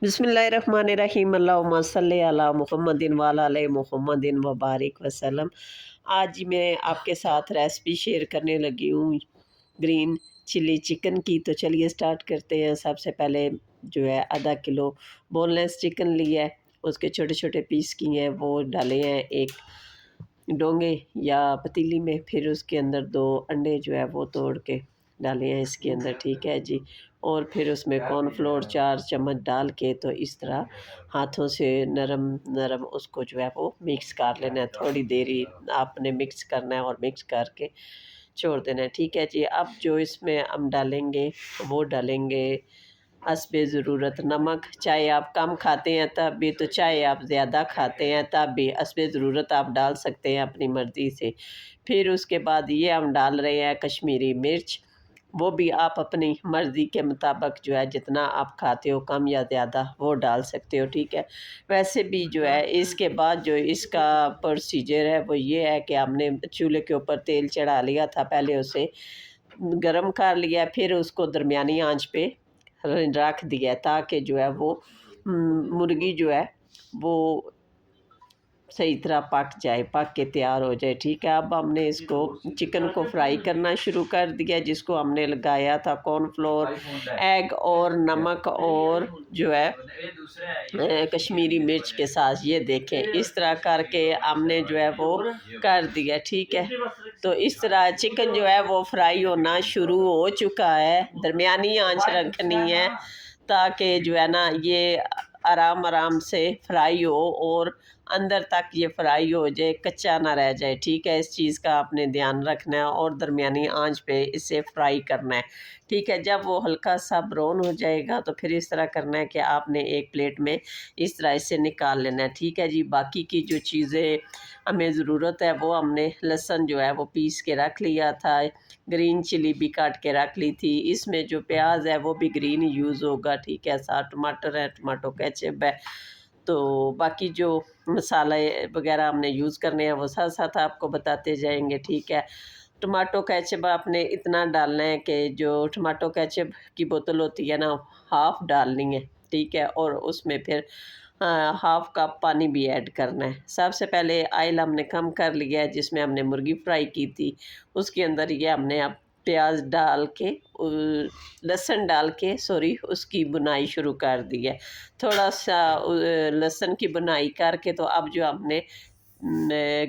बिस्मिल्लाहिर्रहमानिर्रहीम अल्लाहुम्मा सल्लि अला मुहम्मदिन व अला आले मुहम्मदिन व बारिक वसल्लम। आज मैं आपके साथ रेसिपी शेयर करने लगी हूँ ग्रीन चिली चिकन की। तो चलिए स्टार्ट करते हैं। सबसे पहले जो है आधा किलो बोनलेस चिकन लिया है, उसके छोटे छोटे पीस किए हैं, वो डाले हैं एक डोंगे या पतीली में। फिर उसके अंदर 2 अंडे जो है वो तोड़ के डाले हैं इसके अंदर, ठीक है जी। और फिर उसमें कॉर्नफ्लोर 4 चम्मच डाल के तो इस तरह हाथों से नरम नरम उसको जो है वो मिक्स कर लेना है। थोड़ी देर ही आपने मिक्स करना है और मिक्स करके छोड़ देना है, ठीक है जी। अब जो इसमें हम डालेंगे वो डालेंगे हस्बे ज़रूरत नमक। चाहे आप कम खाते हैं तब भी, तो चाहे आप ज़्यादा खाते हैं तब भी हस्बे ज़रूरत आप डाल सकते हैं अपनी मर्ज़ी से। फिर उसके बाद ये हम डाल रहे हैं कश्मीरी मिर्च, वो भी आप अपनी मर्ज़ी के मुताबिक जो है जितना आप खाते हो कम या ज़्यादा वो डाल सकते हो, ठीक है। वैसे भी जो है इसके बाद जो इसका प्रोसीजर है वो ये है कि हमने चूल्हे के ऊपर तेल चढ़ा लिया था, पहले उसे गरम कर लिया, फिर उसको दरमियानी आंच पे रख दिया ताकि जो है वो मुर्गी जो है वो सही तरह पक जाए, पक के तैयार हो जाए, ठीक है। अब हमने इसको चिकन को फ्राई करना शुरू कर दिया, जिसको हमने लगाया था कॉर्नफ्लोर, एग और नमक और जो है कश्मीरी मिर्च के साथ। ये देखें इस तरह करके हमने जो है वो कर दिया, ठीक है। तो इस तरह चिकन जो है वो फ्राई होना शुरू हो चुका है। दरमियानी आंच रखनी है ताकि जो है ना ये आराम आराम से फ्राई हो और अंदर तक ये फ्राई हो जाए, कच्चा ना रह जाए, ठीक है। इस चीज़ का आपने ध्यान रखना है और दरमियानी आंच पे इसे फ्राई करना है, ठीक है। जब वो हल्का सा ब्राउन हो जाएगा तो फिर इस तरह करना है कि आपने एक प्लेट में इस तरह इसे निकाल लेना है, ठीक है जी। बाकी की जो चीज़ें हमें ज़रूरत है वो हमने लहसुन जो है वो पीस के रख लिया था, ग्रीन चिली भी काट के रख ली थी, इसमें जो प्याज है वो भी ग्रीन यूज़ होगा, ठीक है। साथ टमाटर है, टमाटो केचप है। तो बाकी जो मसाले वगैरह हमने यूज़ करने हैं वो साथ साथ आपको बताते जाएंगे, ठीक है। टमाटो केचप आपने इतना डालना है कि जो टमाटो केचप की बोतल होती है ना, हाफ़ डालनी है, ठीक है। और उसमें फिर हाफ़ कप पानी भी ऐड करना है। सबसे पहले ऑयल हमने कम कर लिया है जिसमें हमने मुर्गी फ्राई की थी, उसके अंदर ये हमने अब प्याज डाल के लहसुन डाल के सॉरी उसकी बुनाई शुरू कर दी है। थोड़ा सा लहसुन की बुनाई करके तो अब जो हमने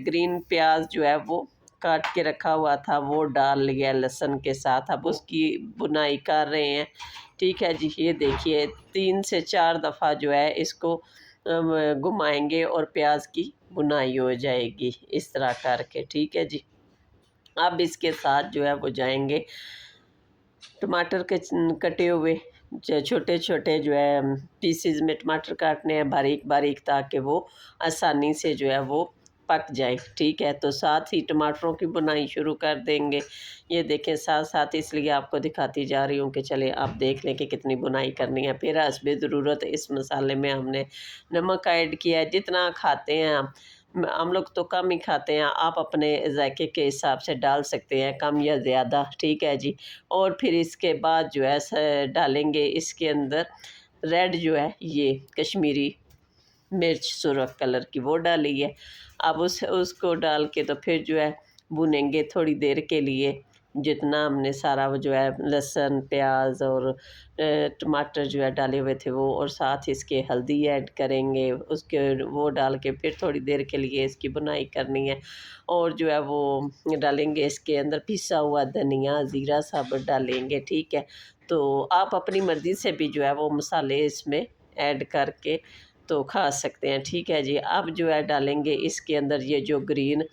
ग्रीन प्याज जो है वो काट के रखा हुआ था वो डाल लिया लहसुन के साथ। अब उसकी बुनाई कर रहे हैं, ठीक है जी। ये देखिए 3 से 4 दफ़ा जो है इसको घुमाएंगे और प्याज की बुनाई हो जाएगी इस तरह करके, ठीक है जी। अब इसके साथ जो है वो जाएंगे टमाटर के कटे हुए, छोटे छोटे जो है पीसेस में टमाटर काटने हैं बारीक बारीक ताकि वो आसानी से जो है वो पक जाए, ठीक है। तो साथ ही टमाटरों की बुनाई शुरू कर देंगे। ये देखें साथ साथ इसलिए आपको दिखाती जा रही हूँ कि चले आप देख लें कि कितनी बुनाई करनी है। फिर हस्बे ज़रूरत इस मसाले में हमने नमक ऐड किया है, जितना खाते हैं हम लोग तो कम ही खाते हैं, आप अपने जायके के हिसाब से डाल सकते हैं कम या ज़्यादा, ठीक है जी। और फिर इसके बाद जो है डालेंगे इसके अंदर रेड जो है ये कश्मीरी मिर्च सुरख कलर की वो डाली है। अब उसको डाल के तो फिर जो है भुनेंगे थोड़ी देर के लिए, जितना हमने सारा वो जो है लहसुन प्याज और टमाटर जो है डाले हुए थे वो, और साथ इसके हल्दी ऐड करेंगे, उसके वो डाल के फिर थोड़ी देर के लिए इसकी बुनाई करनी है। और जो है वो डालेंगे इसके अंदर पिसा हुआ धनिया ज़ीरा साबुत डालेंगे, ठीक है। तो आप अपनी मर्ज़ी से भी जो है वो मसाले इसमें ऐड करके तो खा सकते हैं, ठीक है जी। अब जो है डालेंगे इसके अंदर ये जो ग्रीन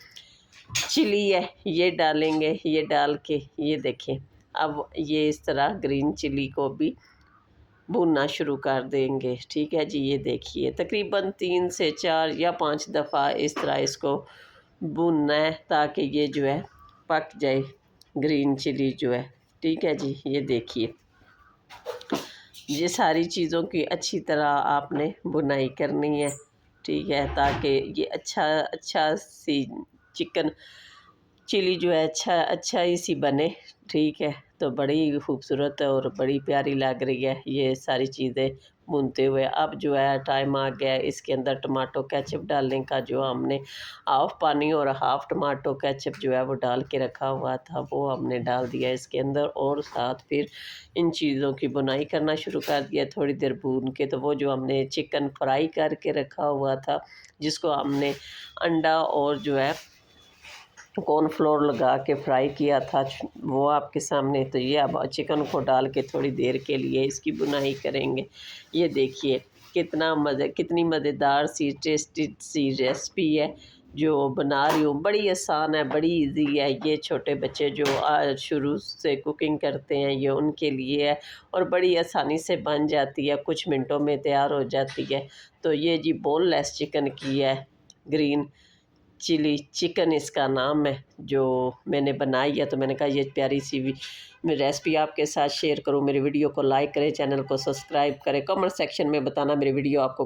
चिली है ये डालेंगे, ये डाल के ये देखें अब ये इस तरह ग्रीन चिली को भी भूनना शुरू कर देंगे, ठीक है जी। ये देखिए तकरीबन 3 से 4 या 5 दफ़ा इस तरह इसको भूनना है ताकि ये जो है पक जाए ग्रीन चिली जो है, ठीक है जी। ये देखिए ये सारी चीज़ों की अच्छी तरह आपने बुनाई करनी है, ठीक है, ताकि ये अच्छा अच्छा सी चिकन चिली जो है अच्छा ही सी बने, ठीक है। तो बड़ी खूबसूरत और बड़ी प्यारी लग रही है ये सारी चीज़ें भूनते हुए। अब जो है टाइम आ गया है इसके अंदर टमाटो केचप डालने का। जो हमने हाफ़ पानी और हाफ़ टमाटो केचप जो है वो डाल के रखा हुआ था, वो हमने डाल दिया इसके अंदर और साथ फिर इन चीज़ों की बुनाई करना शुरू कर दिया थोड़ी देर भून के। तो वो जो हमने चिकन फ्राई करके रखा हुआ था, जिसको हमने अंडा और जो है कॉर्नफ्लोर लगा के फ्राई किया था, वो आपके सामने। तो ये अब चिकन को डाल के थोड़ी देर के लिए इसकी बुनाई करेंगे। ये देखिए कितनी मज़ेदार सी टेस्टी सी रेसिपी है जो बना रही हूँ। बड़ी आसान है, बड़ी इजी है। ये छोटे बच्चे जो शुरू से कुकिंग करते हैं ये उनके लिए है और बड़ी आसानी से बन जाती है, कुछ मिनटों में तैयार हो जाती है। तो ये जी बोनलेस चिकन की है, ग्रीन चिली चिकन इसका नाम है, जो मैंने बनाई है। तो मैंने कहा ये प्यारी सी मैं रेसिपी आपके साथ शेयर करूं। मेरी वीडियो को लाइक करें, चैनल को सब्सक्राइब करें, कमेंट सेक्शन में बताना मेरी वीडियो आपको